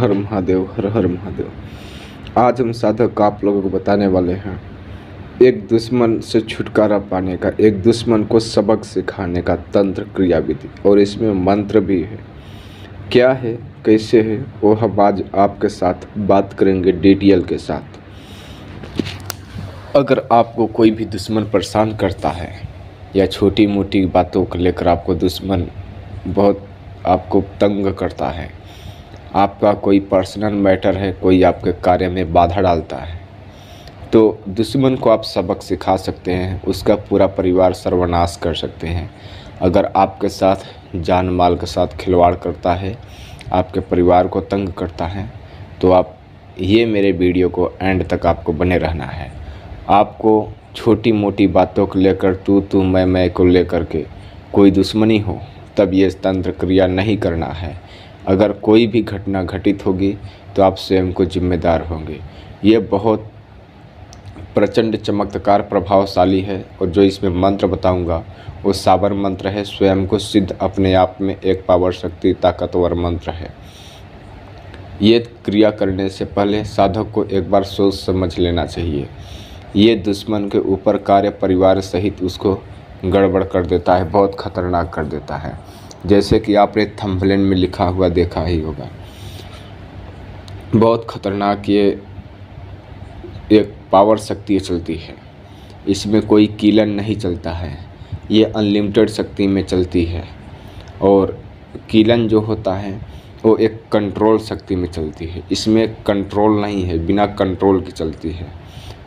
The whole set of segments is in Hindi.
हर महादेव, हर हर महादेव। आज हम साधक आप लोगों को बताने वाले हैं एक दुश्मन से छुटकारा पाने का, एक दुश्मन को सबक सिखाने का तंत्र क्रियाविधि, और इसमें मंत्र भी है। क्या है, कैसे है, वो हम आज आपके साथ बात करेंगे डिटेल के साथ। अगर आपको कोई भी दुश्मन परेशान करता है या छोटी मोटी बातों को लेकर आपको दुश्मन बहुत आपको तंग करता है, आपका कोई पर्सनल मैटर है, कोई आपके कार्य में बाधा डालता है, तो दुश्मन को आप सबक सिखा सकते हैं, उसका पूरा परिवार सर्वनाश कर सकते हैं। अगर आपके साथ जान माल के साथ खिलवाड़ करता है, आपके परिवार को तंग करता है, तो आप ये मेरे वीडियो को एंड तक आपको बने रहना है। आपको छोटी मोटी बातों को लेकर तू मैं को लेकर के कोई दुश्मनी हो तब ये तंत्र क्रिया नहीं करना है। अगर कोई भी घटना घटित होगी तो आप स्वयं को जिम्मेदार होंगे। ये बहुत प्रचंड चमत्कार प्रभावशाली है, और जो इसमें मंत्र बताऊंगा वो साबर मंत्र है, स्वयं को सिद्ध अपने आप में एक पावर शक्ति ताकतवर मंत्र है। ये क्रिया करने से पहले साधक को एक बार सोच समझ लेना चाहिए। ये दुश्मन के ऊपर कार्य परिवार सहित उसको गड़बड़ कर देता है, बहुत खतरनाक कर देता है। जैसे कि आपने थंबनेल में लिखा हुआ देखा ही होगा, बहुत खतरनाक ये एक पावर शक्ति चलती है। इसमें कोई कीलन नहीं चलता है, ये अनलिमिटेड शक्ति में चलती है। और कीलन जो होता है वो एक कंट्रोल शक्ति में चलती है। इसमें कंट्रोल नहीं है, बिना कंट्रोल की चलती है।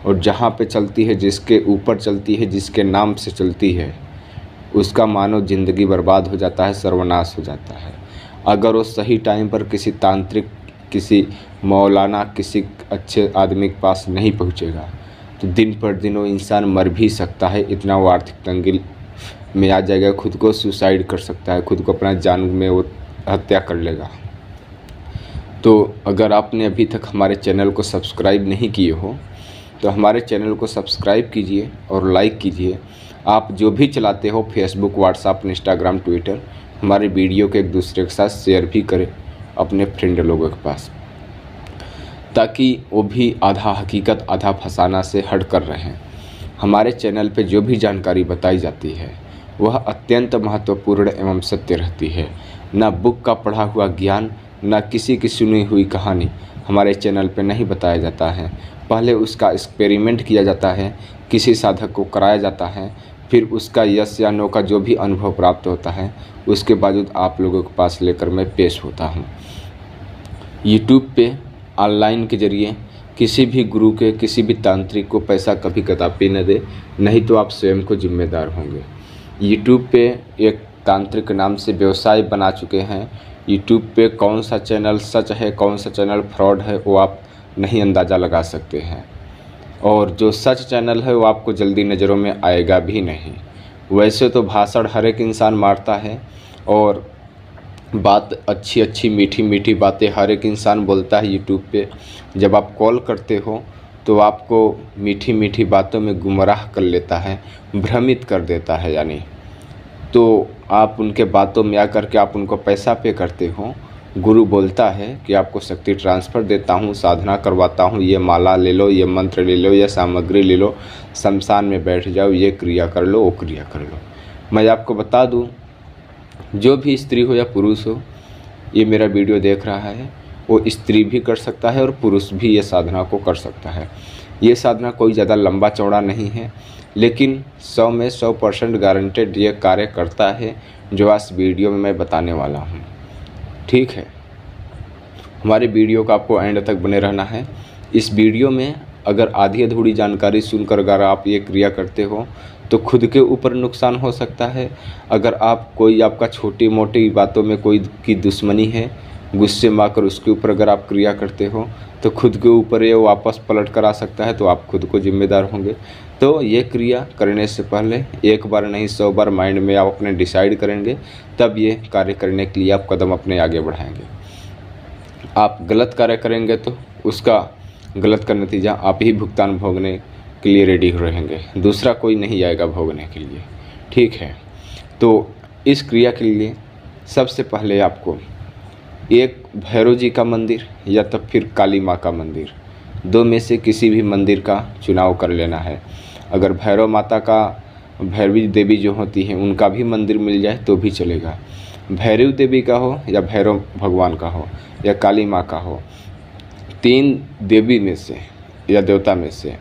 और जहाँ पे चलती है, जिसके ऊपर चलती है, जिसके नाम से चलती है, उसका मानो ज़िंदगी बर्बाद हो जाता है, सर्वनाश हो जाता है। अगर वो सही टाइम पर किसी तांत्रिक, किसी मौलाना, किसी अच्छे आदमी के पास नहीं पहुँचेगा तो दिन पर दिन वो इंसान मर भी सकता है। इतना वो आर्थिक तंगी में आ जाएगा, खुद को सुसाइड कर सकता है, खुद को अपना जान में वो हत्या कर लेगा। तो अगर आपने अभी तक हमारे चैनल को सब्सक्राइब नहीं किए हो तो हमारे चैनल को सब्सक्राइब कीजिए और लाइक कीजिए। आप जो भी चलाते हो, फेसबुक, व्हाट्सएप, इंस्टाग्राम, ट्विटर, हमारे वीडियो को एक दूसरे के साथ शेयर भी करें अपने फ्रेंड लोगों के पास, ताकि वो भी आधा हकीकत आधा फसाना से हट कर रहें। हमारे चैनल पे जो भी जानकारी बताई जाती है वह अत्यंत महत्वपूर्ण एवं सत्य रहती है। ना बुक का पढ़ा हुआ ज्ञान, ना किसी की सुनी हुई कहानी हमारे चैनल पे नहीं बताया जाता है। पहले उसका एक्सपेरिमेंट किया जाता है, किसी साधक को कराया जाता है, फिर उसका यस या नो का जो भी अनुभव प्राप्त होता है उसके बावजूद आप लोगों के पास लेकर मैं पेश होता हूँ। यूट्यूब पे ऑनलाइन के ज़रिए किसी भी गुरु के, किसी भी तांत्रिक को पैसा कभी कदापि न दे, नहीं तो आप स्वयं को जिम्मेदार होंगे। यूट्यूब पे एक तांत्रिक नाम से व्यवसाय बना चुके हैं। यूट्यूब पे कौन सा चैनल सच है, कौन सा चैनल फ्रॉड है, वो आप नहीं अंदाज़ा लगा सकते हैं। और जो सच चैनल है वो आपको जल्दी नज़रों में आएगा भी नहीं। वैसे तो भाषण हर एक इंसान मारता है, और बात अच्छी अच्छी मीठी मीठी बातें हर एक इंसान बोलता है यूट्यूब पे। जब आप कॉल करते हो तो आपको मीठी मीठी बातों में गुमराह कर लेता है, भ्रमित कर देता है। यानी तो आप उनके बातों में आकर के आप उनको पैसा पे करते हो। गुरु बोलता है कि आपको शक्ति ट्रांसफ़र देता हूँ, साधना करवाता हूँ, ये माला ले लो, ये मंत्र ले लो, ये सामग्री ले लो, शमशान में बैठ जाओ, ये क्रिया कर लो, वो क्रिया कर लो। मैं आपको बता दूँ, जो भी स्त्री हो या पुरुष हो, ये मेरा वीडियो देख रहा है, वो स्त्री भी कर सकता है और पुरुष भी ये साधना को कर सकता है। ये साधना कोई ज़्यादा लंबा चौड़ा नहीं है, लेकिन 100 में 100% गारंटेड ये कार्य करता है, जो आज वीडियो में मैं बताने वाला हूँ। ठीक है, हमारे वीडियो का आपको एंड तक बने रहना है। इस वीडियो में अगर आधी अधूरी जानकारी सुनकर अगर आप ये क्रिया करते हो तो खुद के ऊपर नुकसान हो सकता है। अगर आप कोई आपका छोटी मोटी बातों में कोई की दुश्मनी है, गुस्से में आकर उसके ऊपर अगर आप क्रिया करते हो तो खुद के ऊपर ये वापस पलट कर आ सकता है, तो आप खुद को जिम्मेदार होंगे। तो ये क्रिया करने से पहले एक बार नहीं 100 बार माइंड में आप अपने डिसाइड करेंगे, तब ये कार्य करने के लिए आप कदम अपने आगे बढ़ाएंगे। आप गलत कार्य करेंगे तो उसका गलत का नतीजा आप ही भुगतान भोगने के लिए रेडी रहेंगे, दूसरा कोई नहीं आएगा भोगने के लिए। ठीक है, तो इस क्रिया के लिए सबसे पहले आपको एक भैरव जी का मंदिर या तो फिर काली माँ का मंदिर, दो में से किसी भी मंदिर का चुनाव कर लेना है। अगर भैरव माता का, भैरवी देवी जो होती हैं उनका भी मंदिर मिल जाए तो भी चलेगा। भैरव देवी का हो या भैरव भगवान का हो या काली माँ का हो, तीन देवी में से या देवता में से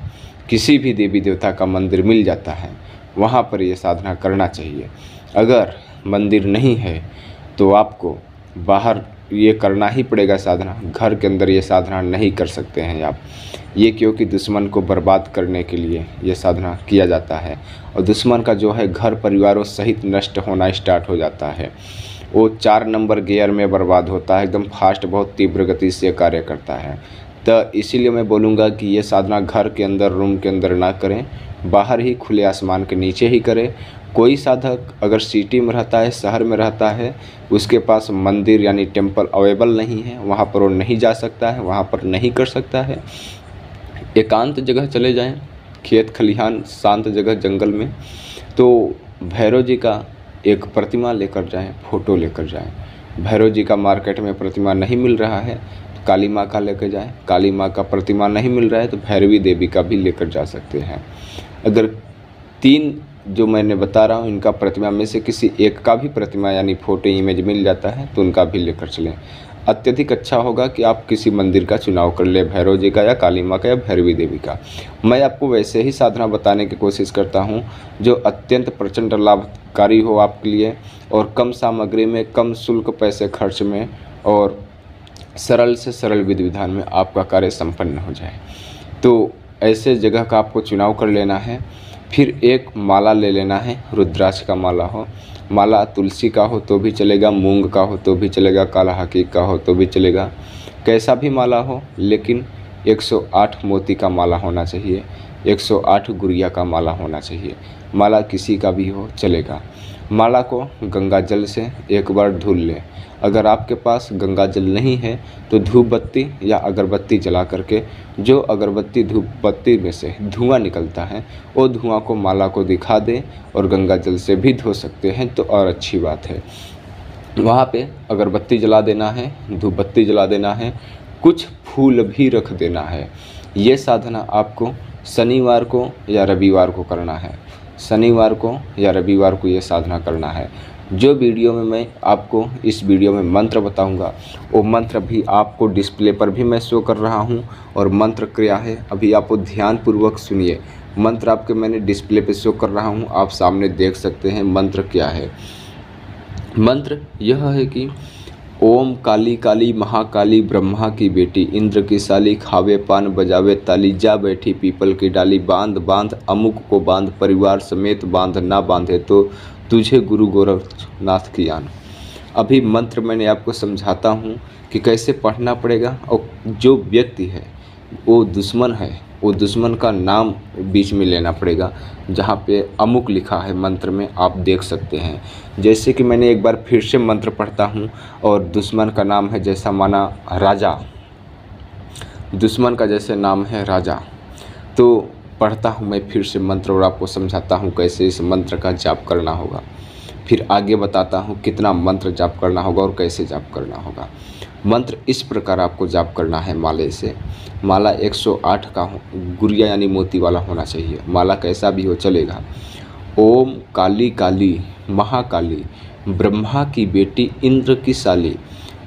किसी भी देवी देवता का मंदिर मिल जाता है, वहाँ पर ये साधना करना चाहिए। अगर मंदिर नहीं है तो आपको बाहर ये करना ही पड़ेगा साधना, घर के अंदर ये साधना नहीं कर सकते हैं आप। ये क्योंकि दुश्मन को बर्बाद करने के लिए ये साधना किया जाता है, और दुश्मन का जो है घर परिवारों सहित नष्ट होना स्टार्ट हो जाता है। वो 4 नंबर गियर में बर्बाद होता है, एकदम फास्ट, बहुत तीव्र गति से कार्य करता है। तो इसीलिए मैं बोलूँगा कि ये साधना घर के अंदर, रूम के अंदर ना करें, बाहर ही खुले आसमान के नीचे ही करें। कोई साधक अगर सिटी में रहता है, शहर में रहता है, उसके पास मंदिर यानी टेम्पल अवेलेबल नहीं है, वहाँ पर वो नहीं जा सकता है, वहाँ पर नहीं कर सकता है। एकांत जगह चले जाएं, खेत खलिहान, शांत जगह, जंगल में, तो भैरव जी का एक प्रतिमा लेकर जाएं, फ़ोटो लेकर जाएं। भैरव जी का मार्केट में प्रतिमा नहीं मिल रहा है तो काली माँ का लेकर जाएं। काली माँ का प्रतिमा नहीं मिल रहा है तो भैरवी देवी का भी लेकर जा सकते हैं। अगर 3 जो मैंने बता रहा हूँ इनका प्रतिमा में से किसी एक का भी प्रतिमा यानी फ़ोटो इमेज मिल जाता है तो उनका भी लेकर चलें। अत्यधिक अच्छा होगा कि आप किसी मंदिर का चुनाव कर ले, भैरव जी का या काली माँ का या भैरवी देवी का। मैं आपको वैसे ही साधना बताने की कोशिश करता हूँ जो अत्यंत प्रचंड लाभकारी हो आपके लिए, और कम सामग्री में, कम शुल्क पैसे खर्च में, और सरल से सरल विधि विधान में आपका कार्य संपन्न हो जाए। तो ऐसे जगह का आपको चुनाव कर लेना है। फिर एक माला ले लेना है, रुद्राक्ष का माला हो, माला तुलसी का हो तो भी चलेगा, मूंग का हो तो भी चलेगा, काला हकीक का हो तो भी चलेगा, कैसा भी माला हो, लेकिन 108 मोती का माला होना चाहिए, 108 गुड़िया का माला होना चाहिए। माला किसी का भी हो चलेगा। माला को गंगा जल से एक बार धुल लें। अगर आपके पास गंगा जल नहीं है तो धूप बत्ती या अगरबत्ती जला करके, जो अगरबत्ती धूप बत्ती में से धुआं निकलता है वो धुआं को माला को दिखा दें, और गंगा जल से भी धो सकते हैं तो और अच्छी बात है। वहाँ पे अगरबत्ती जला देना है, धूप बत्ती जला देना है, कुछ फूल भी रख देना है। ये साधना आपको शनिवार को या रविवार को करना है। शनिवार को या रविवार को ये साधना करना है। जो वीडियो में मैं आपको इस वीडियो में मंत्र बताऊंगा वो मंत्र भी आपको डिस्प्ले पर भी मैं शो कर रहा हूं, और मंत्र क्या है अभी आपको ध्यानपूर्वक सुनिए। मंत्र आपके मैंने डिस्प्ले पे शो कर रहा हूं, आप सामने देख सकते हैं मंत्र क्या है। मंत्र यह है कि ओम काली काली महाकाली ब्रह्मा की बेटी, इंद्र की साली, खावे पान बजावे ताली, जा बैठी पीपल की डाली, बांध बांध अमुक को बांध, परिवार समेत बांध, ना बांधे तो तुझे गुरु गोरखनाथ की आन। अभी मंत्र मैंने आपको समझाता हूँ कि कैसे पढ़ना पड़ेगा, और जो व्यक्ति है वो दुश्मन है, वो दुश्मन का नाम बीच में लेना पड़ेगा। जहाँ पे अमुक लिखा है मंत्र में आप देख सकते हैं। जैसे कि मैंने एक बार फिर से मंत्र पढ़ता हूँ, और दुश्मन का नाम है, जैसा माना राजा, दुश्मन का जैसे नाम है राजा, तो पढ़ता हूँ मैं फिर से मंत्र और आपको समझाता हूँ कैसे इस मंत्र का जाप करना होगा। फिर आगे बताता हूँ कितना मंत्र जाप करना होगा और कैसे जाप करना होगा। मंत्र इस प्रकार आपको जाप करना है माले से। माला 108 का गुड़िया यानी मोती वाला होना चाहिए, माला कैसा भी हो चलेगा। ओम काली काली महाकाली ब्रह्मा की बेटी, इंद्र की साली,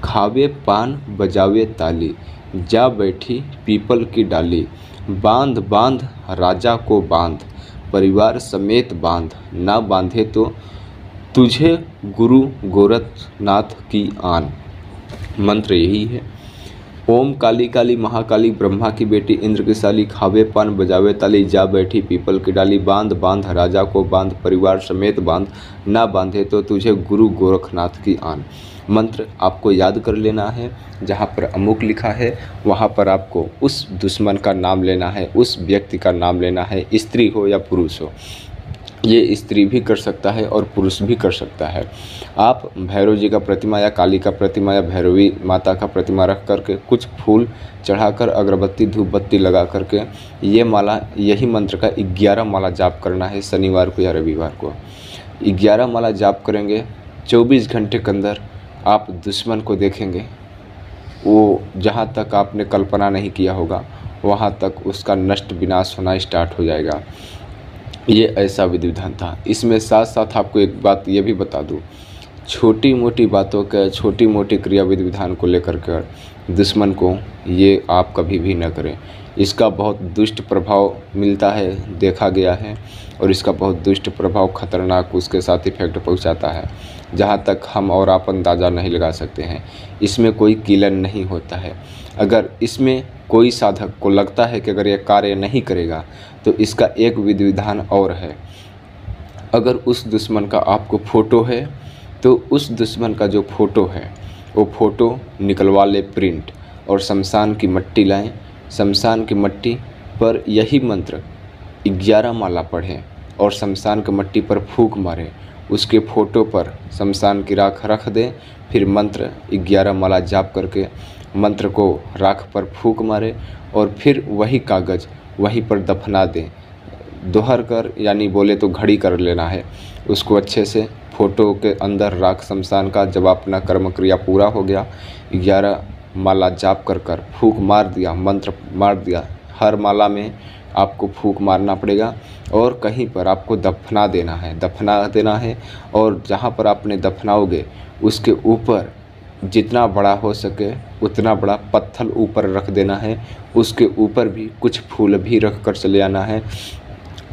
खावे पान बजावे ताली, जा बैठी पीपल की डाली, बांध बांध राजा को बांध, परिवार समेत बांध, ना बांधे तो तुझे गुरु गोरखनाथ की आन। मंत्र यही है। ओम काली काली महाकाली ब्रह्मा की बेटी, इंद्र की साली, खावे पान बजावे ताली, जा बैठी पीपल की डाली, बांध बांध राजा को बांध, परिवार समेत बांध, ना बांधे तो तुझे गुरु गोरखनाथ की आन। मंत्र आपको याद कर लेना है। जहाँ पर अमुक लिखा है वहाँ पर आपको उस दुश्मन का नाम लेना है, उस व्यक्ति का नाम लेना है, स्त्री हो या पुरुष हो। ये स्त्री भी कर सकता है और पुरुष भी कर सकता है। आप भैरव जी का प्रतिमा या काली का प्रतिमा या भैरवी माता का प्रतिमा रख करके कुछ फूल चढ़ाकर, अगरबत्ती धूप बत्ती लगा करके ये माला, यही मंत्र का 11 माला जाप करना है शनिवार को या रविवार को। 11 माला जाप करेंगे, 24 घंटे के अंदर आप दुश्मन को देखेंगे वो जहाँ तक आपने कल्पना नहीं किया होगा वहाँ तक उसका नष्ट विनाश होना स्टार्ट हो जाएगा। ये ऐसा विधि विधान था। इसमें साथ साथ आपको एक बात ये भी बता दूँ, छोटी मोटी बातों का, छोटी मोटी क्रिया विधि विधान को लेकर कर दुश्मन को ये आप कभी भी न करें। इसका बहुत दुष्ट प्रभाव मिलता है, देखा गया है, और इसका बहुत दुष्ट प्रभाव खतरनाक उसके साथ इफेक्ट पहुंचाता है, जहां तक हम और आप अंदाज़ा नहीं लगा सकते हैं। इसमें कोई कीलन नहीं होता है। अगर इसमें कोई साधक को लगता है कि अगर यह कार्य नहीं करेगा तो इसका एक विधि विधान और है। अगर उस दुश्मन का आपको फ़ोटो है तो उस दुश्मन का जो फ़ोटो है वो फ़ोटो निकलवा ले प्रिंट, और शमशान की मिट्टी लाएं। शमशान की मिट्टी पर यही मंत्र 11 माला पढ़ें और शमशान की मिट्टी पर फूंक मारें। उसके फ़ोटो पर शमशान की राख रख दें, फिर मंत्र 11 माला जाप करके मंत्र को राख पर फूंक मारें और फिर वही कागज़ वहीं पर दफना दें। दोहर कर यानी बोले तो घड़ी कर लेना है उसको अच्छे से, फ़ोटो के अंदर राख शमशान का। जब अपना कर्म क्रिया पूरा हो गया, 11 माला जाप कर कर फूंक मार दिया, मंत्र मार दिया, हर माला में आपको फूंक मारना पड़ेगा और कहीं पर आपको दफना देना है। और जहाँ पर आपने दफनाओगे उसके ऊपर जितना बड़ा हो सके उतना बड़ा पत्थर ऊपर रख देना है। उसके ऊपर भी कुछ फूल भी रख कर चले आना है।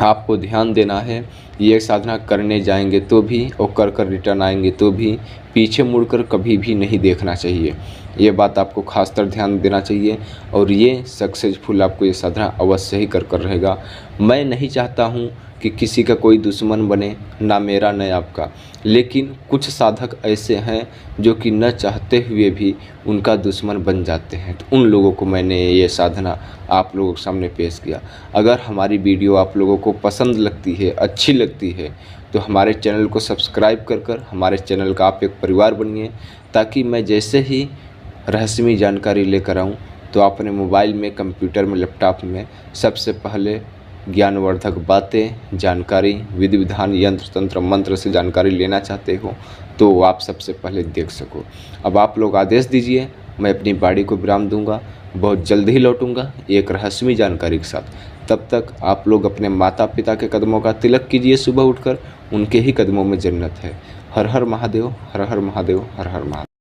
आपको ध्यान देना है, ये साधना करने जाएंगे तो भी और कर कर रिटर्न आएंगे तो भी पीछे मुड़कर कभी भी नहीं देखना चाहिए। ये बात आपको खासकर ध्यान देना चाहिए और ये सक्सेसफुल आपको ये साधना अवश्य ही कर कर रहेगा। मैं नहीं चाहता हूँ कि किसी का कोई दुश्मन बने, ना मेरा न आपका, लेकिन कुछ साधक ऐसे हैं जो कि न चाहते हुए भी उनका दुश्मन बन जाते हैं। तो उन लोगों को मैंने ये साधना आप लोगों के सामने पेश किया। अगर हमारी वीडियो आप लोगों को पसंद लगती है, अच्छी लगती है, तो हमारे चैनल को सब्सक्राइब कर कर हमारे चैनल का आप एक परिवार बनिए, ताकि मैं जैसे ही रहस्यमयी जानकारी लेकर आऊँ तो आप अपने मोबाइल में, कंप्यूटर में, लैपटॉप में सबसे पहले ज्ञानवर्धक बातें, जानकारी, विधि विधान, यंत्र तंत्र मंत्र से जानकारी लेना चाहते हो तो आप सबसे पहले देख सको। अब आप लोग आदेश दीजिए, मैं अपनी बाड़ी को विराम दूंगा। बहुत जल्द ही लौटूंगा एक रहस्यमयी जानकारी के साथ। तब तक आप लोग अपने माता पिता के कदमों का तिलक कीजिए सुबह उठकर, उनके ही कदमों में जन्नत है। हर हर महादेव, हर हर महादेव, हर हर महादेव।